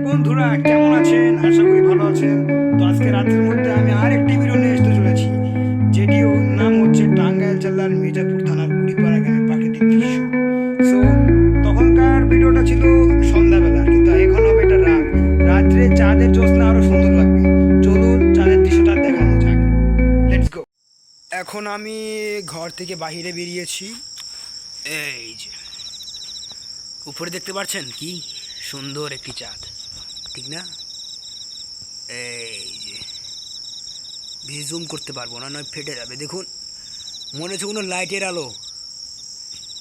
বন্ধুরা কেমন আছেন? আশা করি ভালো আছেন। তো আজকে রাতের মধ্যে আমি আরেকটি ভিডিও নিয়ে আসতে চলেছি, যেটির নাম হচ্ছে টাঙ্গাইল জেলার মির্জাপুর থানার কুড়িপাড়া গ্রামের প্রাকৃতিক দৃশ্য। সো তখনকার ভিডিওটা ছিল সন্ধ্যাবেলা, কিন্তু এখন হবে এটা রাত্রে চাঁদের জ্যোৎস্না আরো সুন্দর লাগবে। চলুন চাঁদের দৃশ্যটা দেখানো যাক। Let's go. এখন আমি ঘর থেকে বাইরে বেরিয়েছি। এই যে উপরে দেখতে পাচ্ছেন কি সুন্দর একটি চাঁদ, ঠিক না? এই যে বেশি জুম করতে পারবো না, নয় ফেটে যাবে। দেখুন, মনে হচ্ছে কোনো লাইটের আলো,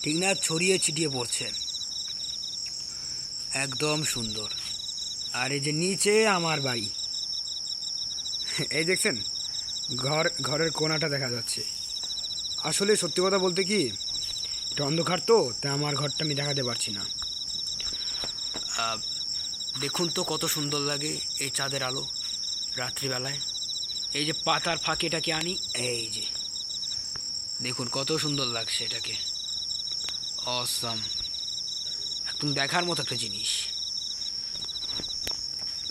ঠিক না, ছড়িয়ে ছিটিয়ে পড়ছে, একদম সুন্দর। আর এই যে নিচে আমার বাড়ি, এই দেখছেন ঘরের কোণাটা দেখা যাচ্ছে। আসলে সত্যি কথা বলতে কি, এটা অন্ধকার তো, তা আমার ঘরটা আমি দেখাতে পারছি না। দেখুন তো কত সুন্দর লাগে এই চাঁদের আলো রাত্রিবেলায়। এই যে পাতার ফাঁকেটাকে আনি, এই যে দেখুন কত সুন্দর লাগছে এটাকে। অসাম, একদম দেখার মতো একটা জিনিস।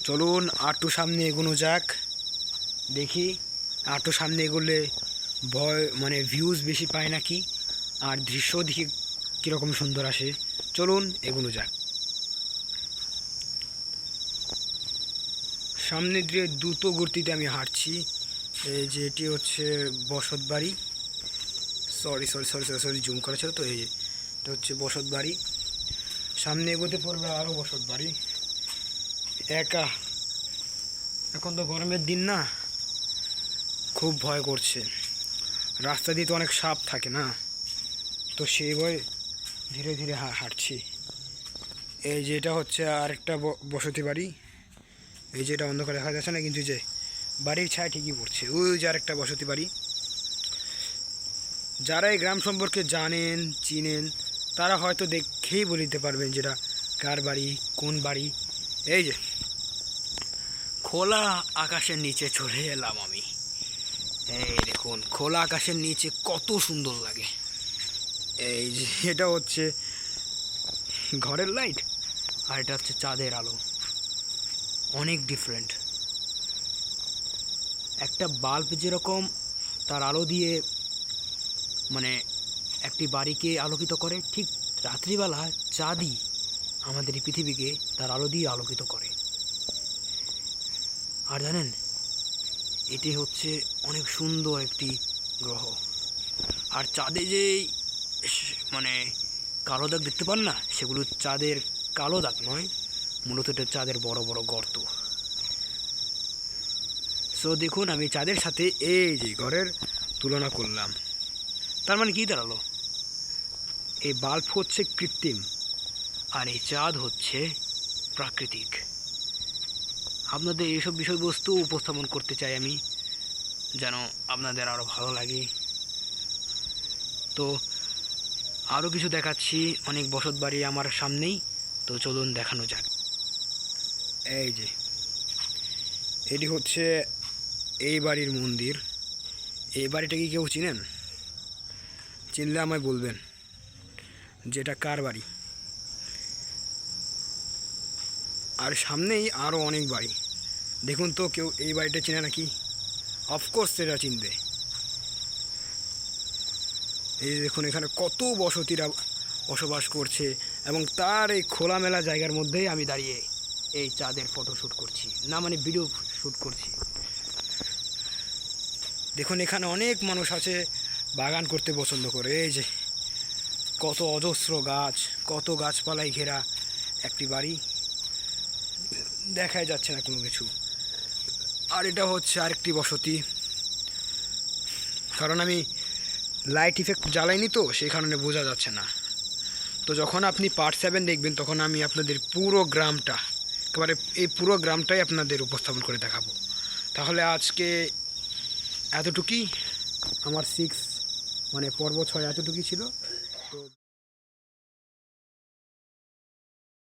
চলুন আরটু সামনে এগোনো যাক, দেখি আরটু সামনে এগোলে ভিউজ বেশি পায় নাকি, আর দৃশ্য দেখি কীরকম সুন্দর আসে। চলুন এগোনো যাক। সামনে দিয়ে দ্রুত গতিতে আমি হাঁটছি। এই যে এটি হচ্ছে বসত বাড়ি। সরি জুম করেছিল তো। এই যে এটা হচ্ছে বসত বাড়ি, সামনে এগোতে পড়বে আরও বসত বাড়ি। একা, এখন তো গরমের দিন না, খুব ভয় করছে। রাস্তা দিয়ে তো অনেক সাপ থাকে না, তো সেই ভয়ে ধীরে ধীরে হাঁটছি। এই যে এটা হচ্ছে আরেকটা বসতি বাড়ি। এই যে এটা অন্ধকার দেখা যাচ্ছে না, কিন্তু যে বাড়ির ছায়া ঠিকই পড়ছে। ওই যে আরেকটা বসতি বাড়ি। যারা এই গ্রাম সম্পর্কে জানেন চিনেন, তারা হয়তো দেখেই বলে দিতে পারবেন যেটা কার বাড়ি, কোন বাড়ি। এই যে খোলা আকাশের নিচে চলে এলাম আমি। এই দেখুন খোলা আকাশের নিচে কত সুন্দর লাগে। এই যে এটা হচ্ছে ঘরের লাইট, আর এটা হচ্ছে চাঁদের আলো, অনেক ডিফারেন্ট। একটা বাল্ব যেরকম তার আলো দিয়ে একটি বাড়িকে আলোকিত করে, ঠিক রাত্রিবেলা চাঁদই আমাদের এই পৃথিবীকে তার আলো দিয়ে আলোকিত করে। আর জানেন, এটি হচ্ছে অনেক সুন্দর একটি গ্রহ। আর চাঁদে যে কালো দাগ দেখতে পান না, সেগুলো চাঁদের কালো দাগ নয়, মূলত এটা চাঁদের বড় বড় গর্ত। সো দেখুন, আমি চাঁদের সাথে এই যে ঘরের তুলনা করলাম, তার মানে কি দাঁড়ালো? এই বাল্ব হচ্ছে কৃত্রিম, আর এই চাঁদ হচ্ছে প্রাকৃতিক। আপনাদের এইসব বিষয়বস্তু উপস্থাপন করতে চাই আমি, যেন আপনাদের আরও ভালো লাগে। তো আরও কিছু দেখাচ্ছি, অনেক বসত বাড়ি আমার সামনেই, তো চলুন দেখানো যাক। এই যে এটি হচ্ছে এই বাড়ির মন্দির। এই বাড়িটা কি কেউ চিনেন? চিনলে আমায় বলবেন যেটা কার বাড়ি। আর সামনেই আরও অনেক বাড়ি। দেখুন তো কেউ এই বাড়িটা চেনে নাকি? অফকোর্স সেটা চিনবে। এই দেখুন এখানে কত বসতিরা বসবাস করছে, এবং তার এই খোলামেলা জায়গার মধ্যেই আমি দাঁড়িয়ে এই চাঁদের ফটো শ্যুট করছি, না ভিডিও শ্যুট করছি। দেখুন এখানে অনেক মানুষ আছে, বাগান করতে পছন্দ করে। এই যে কত অজস্র গাছ, কত গাছপালায় ঘেরা একটি বাড়ি, দেখাই যাচ্ছে না কোনো কিছু। আর এটা হচ্ছে আরেকটি বসতি, কারণ আমি লাইট ইফেক্ট জ্বালাইনি তো, সেই কারণে বোঝা যাচ্ছে না। তো যখন আপনি পার্ট 7 দেখবেন, তখন আমি আপনাদের পুরো গ্রামটা, একেবারে এই পুরো গ্রামটাই আপনাদের উপস্থাপন করে দেখাবো। তাহলে আজকে এতটুকুই, আমার 6 পর্ব 6 এতটুকুই ছিল। তো